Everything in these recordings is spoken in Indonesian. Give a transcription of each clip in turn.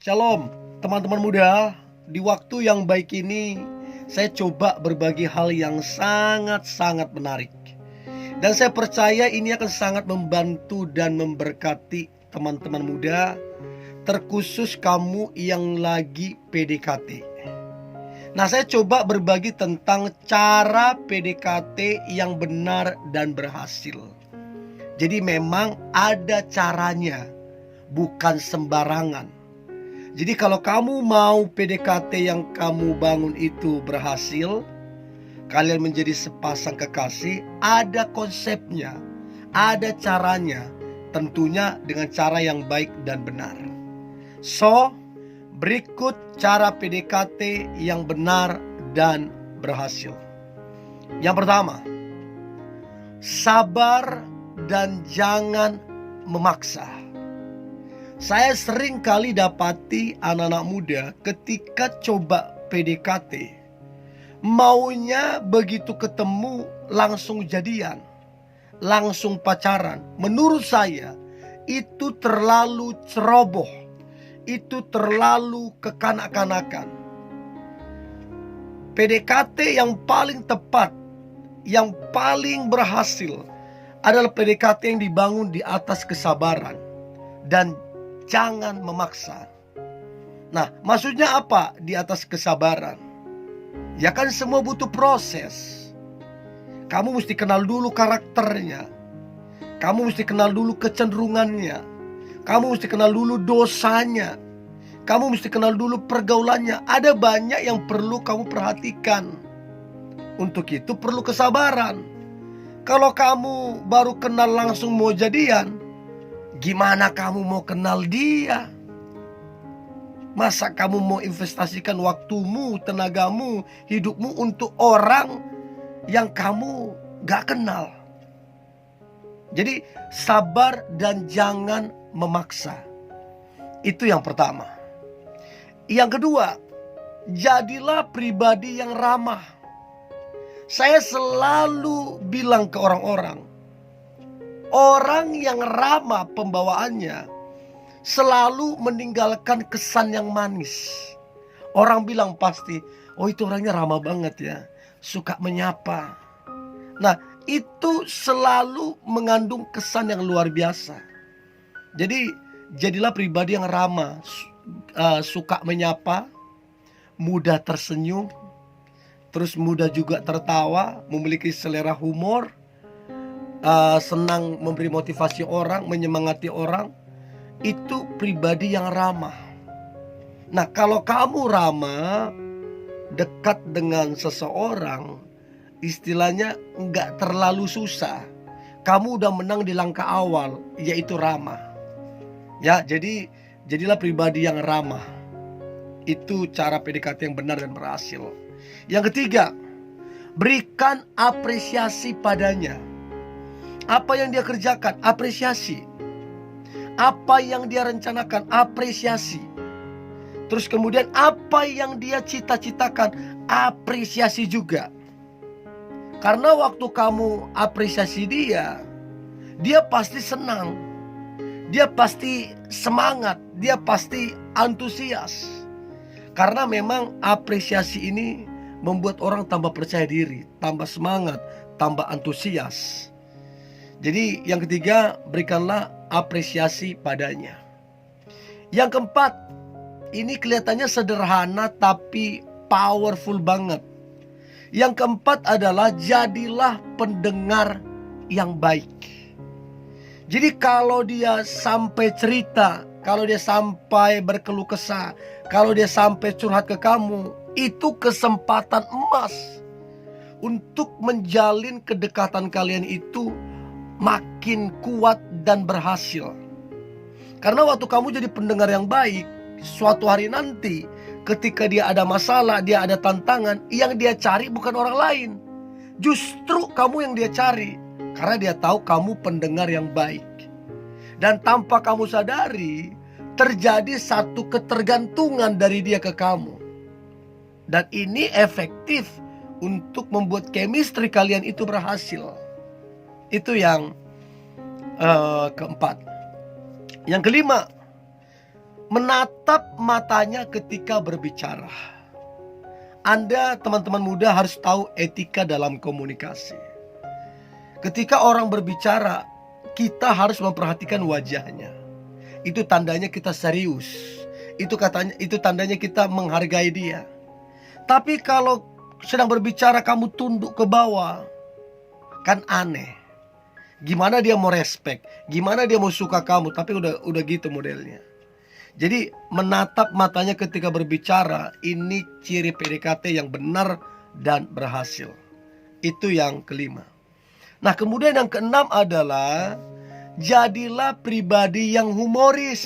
Shalom, teman-teman muda. Di waktu yang baik ini, saya coba berbagi hal yang sangat-sangat menarik. Dan saya percaya ini akan sangat membantu dan memberkati teman-teman muda, terkhusus kamu yang lagi PDKT. Nah, saya coba berbagi tentang cara PDKT yang benar dan berhasil. Jadi memang ada caranya, bukan sembarangan. Jadi kalau kamu mau PDKT yang kamu bangun itu berhasil, kalian menjadi sepasang kekasih, ada konsepnya, ada caranya, tentunya dengan cara yang baik dan benar. So, berikut cara PDKT yang benar dan berhasil. Yang pertama, sabar dan jangan memaksa. Saya sering kali dapati anak-anak muda ketika coba PDKT, maunya begitu ketemu langsung jadian, langsung pacaran. Menurut saya itu terlalu ceroboh, itu terlalu kekanak-kanakan. PDKT yang paling tepat, yang paling berhasil adalah PDKT yang dibangun di atas kesabaran dan jangan memaksa. Nah, maksudnya apa di atas kesabaran? Ya kan semua butuh proses. Kamu mesti kenal dulu karakternya. Kamu mesti kenal dulu kecenderungannya. Kamu mesti kenal dulu dosanya. Kamu mesti kenal dulu pergaulannya. Ada banyak yang perlu kamu perhatikan. Untuk itu perlu kesabaran. Kalau kamu baru kenal langsung mau jadian, gimana kamu mau kenal dia? Masa kamu mau investasikan waktumu, tenagamu, hidupmu untuk orang yang kamu gak kenal? Jadi sabar dan jangan memaksa. Itu yang pertama. Yang kedua, jadilah pribadi yang ramah. Saya selalu bilang ke orang-orang, orang yang ramah pembawaannya selalu meninggalkan kesan yang manis. Orang bilang pasti, oh itu orangnya ramah banget ya, suka menyapa. Nah, itu selalu mengandung kesan yang luar biasa. Jadi jadilah pribadi yang ramah, suka menyapa, mudah tersenyum, terus mudah juga tertawa, memiliki selera humor, senang memberi motivasi orang, menyemangati orang. Itu pribadi yang ramah. Nah, kalau kamu ramah, dekat dengan seseorang, istilahnya nggak terlalu susah. Kamu udah menang di langkah awal, yaitu ramah. Ya, jadi jadilah pribadi yang ramah. Itu cara PDKT yang benar dan berhasil. Yang ketiga, berikan apresiasi padanya. Apa yang dia kerjakan, apresiasi. Apa yang dia rencanakan, apresiasi. Terus kemudian apa yang dia cita-citakan, apresiasi juga. Karena waktu kamu apresiasi dia, dia pasti senang, dia pasti semangat, dia pasti antusias. Karena memang apresiasi ini membuat orang tambah percaya diri, tambah semangat, tambah antusias. Jadi yang ketiga, berikanlah apresiasi padanya. Yang keempat, ini kelihatannya sederhana tapi powerful banget. Yang keempat adalah jadilah pendengar yang baik. Jadi kalau dia sampai cerita, kalau dia sampai berkeluh kesah, kalau dia sampai curhat ke kamu, itu kesempatan emas untuk menjalin kedekatan kalian itu makin kuat dan berhasil. Karena waktu kamu jadi pendengar yang baik, suatu hari nanti ketika dia ada masalah, dia ada tantangan, yang dia cari bukan orang lain, justru kamu yang dia cari. Karena dia tahu kamu pendengar yang baik. Dan tanpa kamu sadari, terjadi satu ketergantungan dari dia ke kamu. Dan ini efektif untuk membuat chemistry kalian itu berhasil. Itu yang keempat. Yang kelima, menatap matanya ketika berbicara. Anda teman-teman muda harus tahu etika dalam komunikasi. Ketika orang berbicara, kita harus memperhatikan wajahnya. Itu tandanya kita serius. Itu tandanya kita menghargai dia. Tapi kalau sedang berbicara kamu tunduk ke bawah, kan aneh. Gimana dia mau respect? Gimana dia mau suka kamu? Tapi udah gitu modelnya. Jadi menatap matanya ketika berbicara, ini ciri PDKT yang benar dan berhasil. Itu yang kelima. Nah, kemudian yang keenam adalah jadilah pribadi yang humoris.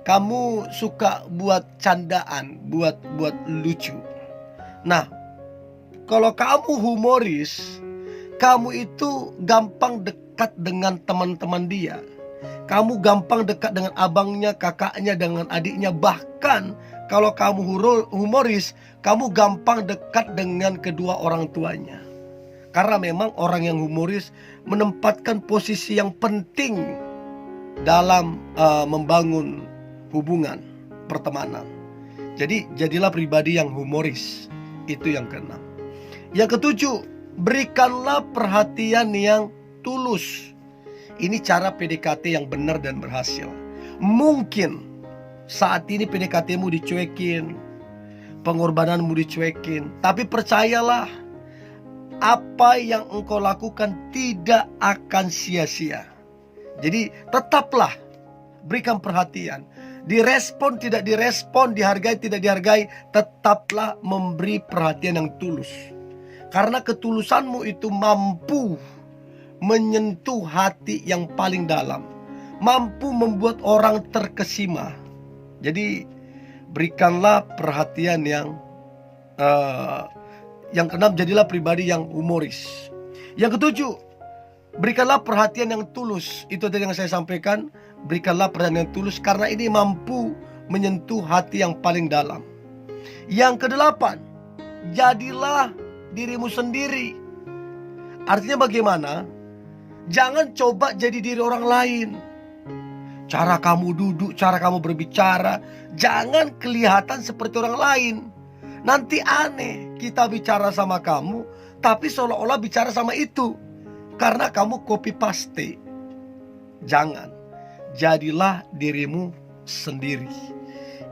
Kamu suka buat candaan, buat lucu. Nah, kalau kamu humoris, kamu itu gampang dekat dengan teman-teman dia. Kamu gampang dekat dengan abangnya, kakaknya, dengan adiknya. Bahkan kalau kamu humoris, kamu gampang dekat dengan kedua orang tuanya. Karena memang orang yang humoris menempatkan posisi yang penting dalam membangun hubungan pertemanan. Jadi jadilah pribadi yang humoris. Itu yang keenam. Yang ketujuh, berikanlah perhatian yang tulus. Ini cara PDKT yang benar dan berhasil. Mungkin saat ini PDKT-mu dicuekin, pengorbananmu dicuekin, tapi percayalah, apa yang engkau lakukan tidak akan sia-sia. Jadi tetaplah berikan perhatian. Direspon tidak direspon, dihargai tidak dihargai, tetaplah memberi perhatian yang tulus. Karena ketulusanmu itu mampu menyentuh hati yang paling dalam, mampu membuat orang terkesima. Jadi berikanlah perhatian yang keenam, jadilah pribadi yang humoris. Yang ketujuh, berikanlah perhatian yang tulus. Itu tadi yang saya sampaikan. Berikanlah perhatian yang tulus karena ini mampu menyentuh hati yang paling dalam. Yang kedelapan, jadilah dirimu sendiri. Artinya bagaimana? Jangan coba jadi diri orang lain. Cara kamu duduk, cara kamu berbicara, jangan kelihatan seperti orang lain. Nanti aneh, kita bicara sama kamu, tapi seolah-olah bicara sama itu. Karena kamu copy paste. Jangan. Jadilah dirimu sendiri.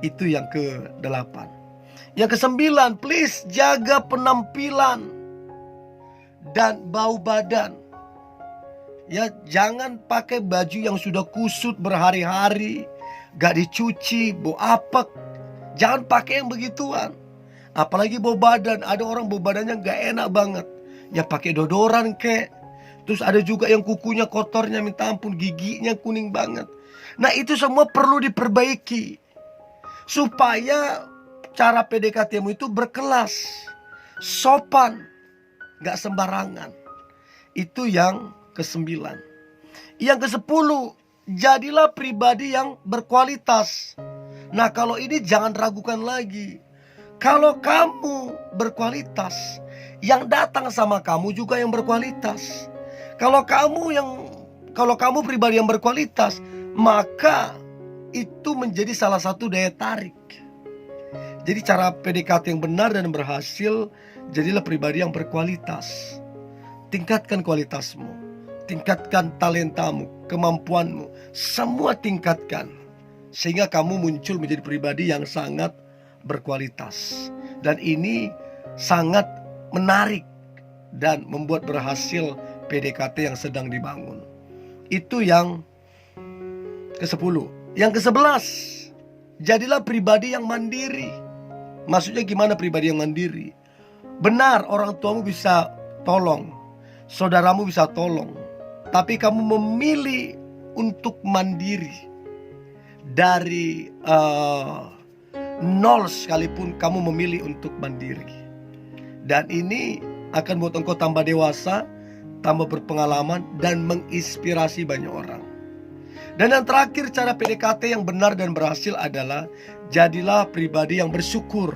Itu yang ke-8. Yang ke-9, please jaga penampilan dan bau badan. Ya, jangan pakai baju yang sudah kusut berhari-hari, gak dicuci, bau apek. Jangan pakai yang begituan. Apalagi bau badan. Ada orang bau badannya gak enak banget. Ya pakai deodoran kek. Terus ada juga yang kukunya kotornya minta ampun, giginya kuning banget. Nah, itu semua perlu diperbaiki supaya cara PDKT-mu itu berkelas, sopan, gak sembarangan. Itu yang ke-9. Yang ke-10, jadilah pribadi yang berkualitas. Nah, kalau ini jangan ragukan lagi. Kalau kamu berkualitas, yang datang sama kamu juga yang berkualitas. Kalau kamu pribadi yang berkualitas, maka itu menjadi salah satu daya tarik. Jadi cara PDKT yang benar dan berhasil, jadilah pribadi yang berkualitas. Tingkatkan kualitasmu, tingkatkan talentamu, kemampuanmu, semua tingkatkan. Sehingga kamu muncul menjadi pribadi yang sangat berkualitas. Dan ini sangat menarik dan membuat berhasil PDKT yang sedang dibangun. Itu yang ke-10. Yang ke-11, jadilah pribadi yang mandiri. Maksudnya gimana pribadi yang mandiri? Benar, orang tuamu bisa tolong, saudaramu bisa tolong, tapi kamu memilih untuk mandiri. Dari nol sekalipun kamu memilih untuk mandiri. Dan ini akan buat engkau tambah dewasa, tambah berpengalaman, dan menginspirasi banyak orang. Dan yang terakhir, cara PDKT yang benar dan berhasil adalah jadilah pribadi yang bersyukur.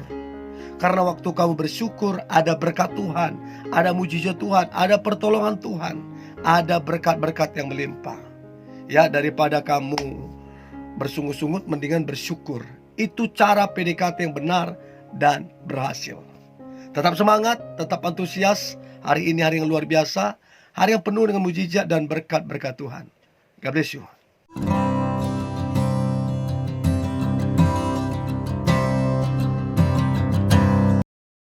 Karena waktu kamu bersyukur, ada berkat Tuhan, ada mujizat Tuhan, ada pertolongan Tuhan, ada berkat-berkat yang melimpah. Ya, daripada kamu bersungut-sungut mendingan bersyukur. Itu cara PDKT yang benar dan berhasil. Tetap semangat, tetap antusias. Hari ini hari yang luar biasa, hari yang penuh dengan mujizat dan berkat-berkat Tuhan. God bless you.